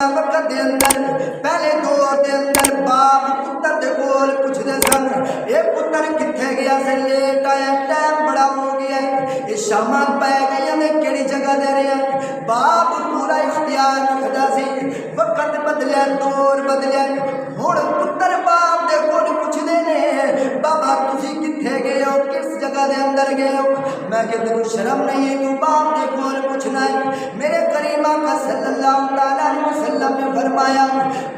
وقت دے اندر پہلے دور دے اندر باپ پتر دے کول پوچھدے سن اے پتر کتھے گیا سے لیٹ آیا ٹائم بڑا ہو گیا ہے شاماں پے گئی نے کیڑی جگہ دے رہے ہیں باپ پورا اختیار رکھدا سی وقت بدلیا دور بدلیا ہن پتر باپ دے کول پوچھدے نے بابا تسی کتھے گئے ہو کس جگہ دے اندر گئے ہو میں کہ تینوں شرم نہیں ہے تو باپ دے کول پوچھنا ہے میرے کریم آقا صلی اللہ علیہ وسلم نے فرمایا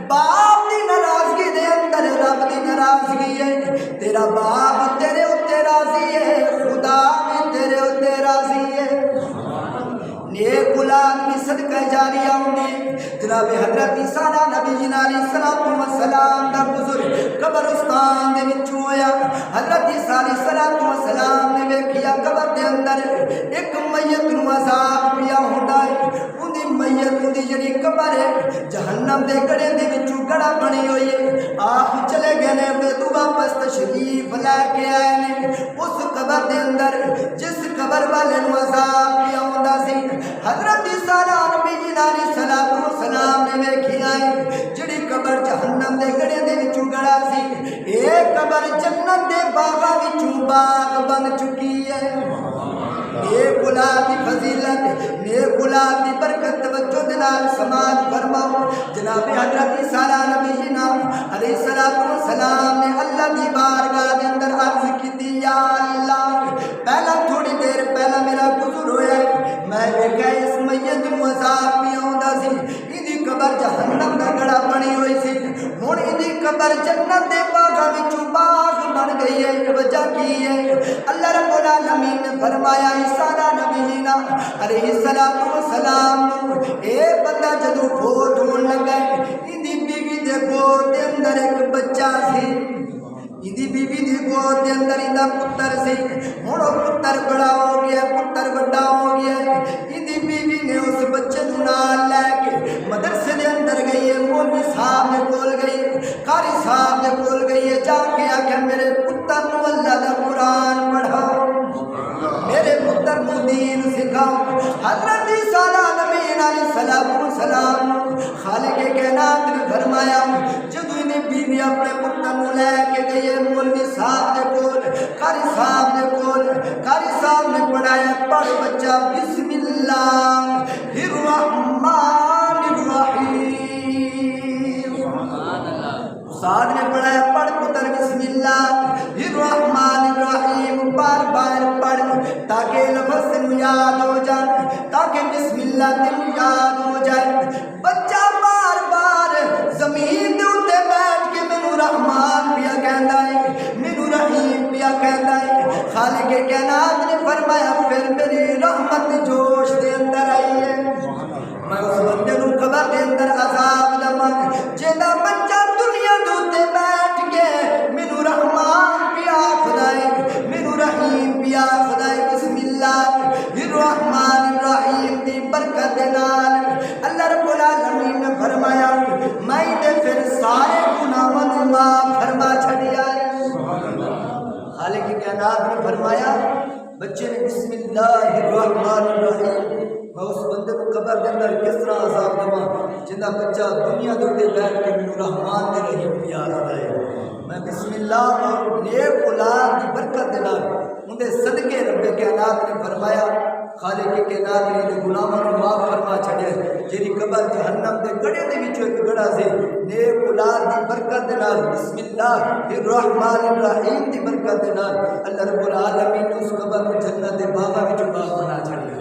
باپ دی ناراضگی دے اندر رب دی ناراضگی ہے تیرا باپ تیرے اوتے راضی ہے خدا بھی تیرے اوتے راضی ہے نیک اولاد کی صدقہ جاریہ ہوندی جناب حضرت عیسیٰ نبی جی علیہ السلام والسلام دا بزرگ قبرستان دے وچوں ہویا حضرت عیسیٰ علیہ السلام نے ویکھیا قبر دے اندر ایک میت نوں عذاب پیا ہوندا ہے اندی میت اندی جڑی قبر ہے جہنم دے گڑے دے وچوں گڑا بنی ہوئی ہے آپ چلے گئے نے تے تو واپس تشریف لے کے آئے نے اس قبر دے اندر جس قبر والے نوں عذاب پیا ہوندا سی حضرت عیسیٰ نبی جی علیہ السلام نے ویکھی آئی جڑی قبر جہنم دے گڑے دے وچوں گڑا سی اے قبر جنت دے باغاں وچوں باغ بن چکی ہے نیک اولاد دی فضیلت نیک اولاد دی برکت توجہ دے نال سماعت فرماؤ جناب حضرت عیسیٰ نبی جی علیہ السلام نے اللہ دی بارگاہ دے اندر عرض کیتی یا اللہ پہلا تھوڑی دیر پہلا میرا گزر ہویا ہے میں ویکھیا اس میت نوں عذاب پیا ہوندا سی ایدی قبر جہنم دا گڑا بنی ہوئی سی ہن ایدی قبر جنت دے باغاں وچوں باغ بن گئی ہے وجہ کی ہے اللہ رب العالمین نے فرمایا عیسیٰ نبی جی علیہ السلام اے بندہ جدوں فوت ہون لگا ایدی بیوی دے گود دے اندر ایک بچہ سی ایدی بیوی دی گود دے اندر ایدا پتر سی ہن او پتر بڑا ہو گیا پتر بڑا ہو گیا ایدی بیوی نے اس بچے نوں نال لے کے مدرسے دے اندر گئی ہے مولوی صاحب دے کول گئی قاری صاحب دے کول گئی ہے جا کے آکھیا میرے پتر نوں اللہ دا قرآن پڑھاؤ میرے پتر نوں دین سکھاؤ حضرت عیسیٰ نبی علیہ السلام خالق کائنات نے فرمایا جدوں انہیں بیوی اپنے پتر نوں لے کے گئی ہے مولوی صاحب دے کول قاری صاحب دے کول قاری صاحب نے پڑھایا پڑھ بچہ بسم اللہ الرحمن الرحیم استاد نے پڑھایا پڑھ پتر بسم اللہ الرحمن الرحیم بار بار پڑھ تاکہ لفظ تینوں یاد ہو جائے تاکہ بسم اللہ تینوں یاد ہو جائے بچہ بار بار زمین دے اوتے بیٹھ کے مینوں رحمان پیا کہندا ہے مینوں رحیم پیا کہندا ہے خالق کائنات نے فرمایا پھر میری رحمت جوش دے اندر آئی ہے میں اس بندے نوں قبر دے اندر عذاب دواں جیڑا بچہ دنیا دے اوتے بیٹھ کے مینوں رحمان پیا آکھدا ہے مینوں رحیم پیا آکھدا ہے بسم اللہ الرحمن الرحیم دی برکت دے نال اللہ رب العالمین نے فرمایا میں تے پھر سارے گناہاں نوں معاف فرما چھڈیا ہے خالق کائنات نے فرمایا بچے نے بسم اللہ الرحمن الرحیم میں اس بندے کو قبر دے اندر کس طرح عذاب دواں جندا بچہ دنیا دے اوتے بیٹھ کے مینوں رحمان دے رحیم پیا آکھدا ہے میں بسم اللہ اور نیک اولاد دی برکت دے نال اندے صدقے رب کائنات نے فرمایا خالق کائنات نے دے گناہاں نوں معاف فرما چھڈیا جیڑی قبر جہنم دے گڑے دے وچوں ایک گڑا سی نیک اولاد دی برکت دے نال بسم اللہ الرحمن الرحیم دی برکت دے نال اللہ رب العالمین نے اس قبر نوں جنت دے باغاں وچوں باغ بنا چھڈیا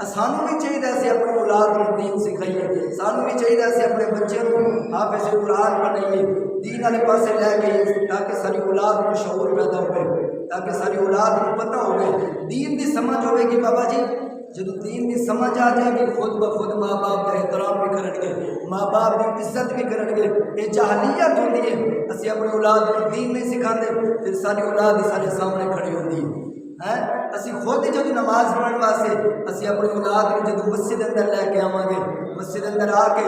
سانوں بھی چاہیے اسی اپنے اولاد کو دین سکھائیے سانوں بھی چاہیے اسی اپنے بچے کو حافظ قرآن بنائیے دین والے پاسے لے گئے تاکہ ساری اولاد کو شعور پیدا ہوئے تاکہ ساری اولاد کو پتہ ہوئے دین دی سمجھ ہوئے گی بابا جی جدو دین دی سمجھ آ جائے گی خود بخود ماں باپ کا احترام بھی کرن گے ماں باپ کی عزت بھی کرن گے یہ جاہلیت ہوتی ہے اسی اپنے اولاد کو دین نہیں سکھاتے پھر ساری اولاد ہی سارے سامنے کھڑی ہوتی ہے ਅਸੀਂ ਖੁਦ ਜਦੋਂ ਨਮਾਜ਼ ਪੜ੍ਹਨ ਵਾਸਤੇ ਅਸੀਂ ਆਪਣੀ ਔਲਾਦ ਨੂੰ ਜਦੋਂ ਮਸਜਿਦ ਅੰਦਰ ਲੈ ਕੇ ਆਵਾਂਗੇ, ਮਸਜਿਦ ਅੰਦਰ ਆ ਕੇ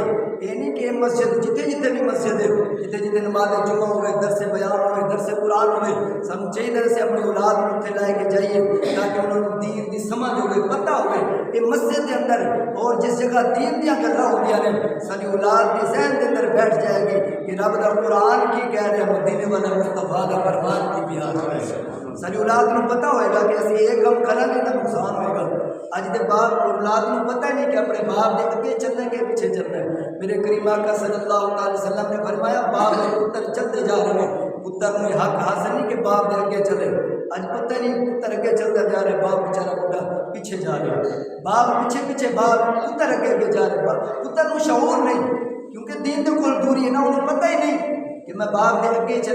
ਇਹ ਨਹੀਂ ਕਿ ਮਸਜਿਦ ਜਿੱਥੇ ਵੀ ਮਸਜਿਦ ਹੈ, ਜਿੱਥੇ ਨਮਾਜ਼ ਜੁਮਾ ਹੋਵੇ, ਦਰਸੇ ਬਿਆਨ ਹੋਵੇ, ਦਰਸੇ ਕੁਰਾਨ ਹੋਵੇ, ਸਾਨੂੰ ਚਾਹੀਦਾ ਅਸੀਂ ਆਪਣੀ ਔਲਾਦ ਨੂੰ ਉੱਥੇ ਲੈ ਕੇ ਜਾਈਏ تاکہ ਉਹਨਾਂ ਨੂੰ دین ਦੀ ਸਮਝ ਹੋਵੇ, ਪਤਾ ਹੋਵੇ ਇਹ ਮਸਜਿਦ ਦੇ ਅੰਦਰ ਔਰ ਜਿਸ ਜਗ੍ਹਾ دین ਦੀਆਂ ਗੱਲਾਂ ਹੁੰਦੀਆਂ ਨੇ ਸਾਡੀ ਔਲਾਦ ਦੇ ਜ਼ਹਿਨ ਦੇ ਅੰਦਰ ਬੈਠ ਜਾਏਗੀ کہ رب دا قرآن کی کہہ رہے ہیں مدینے والا مصطفیٰ دا فرمان کی بیان ہے. ساری اولاد کو پتہ ہوئے گا کہ اسی ایک کم کریں گے تو نقصان ہوئے گا. اج دے باپ اولاد کو پتہ نہیں کہ اپنے باپ دے اگے چلنے کے پیچھے چلنا ہے. میرے کریم آقا صلی اللہ علیہ وسلم نے فرمایا باپ دے پتر چلتے جا رہے ہیں, پتر میں حق حاصل نہیں کہ باپ دے اگے چلے. اج پتہ نہیں پتر اگے چلتے جا رہے, باپ بیچارہ بڑا پیچھے جا رہے, باپ پیچھے باپ پتر اگے جا رہے. پتر کو شعور نہیں کیونکہ دین دے کول دوری ہے نا, انہیں پتہ ہی نہیں کہ میں باپ دے اگے چل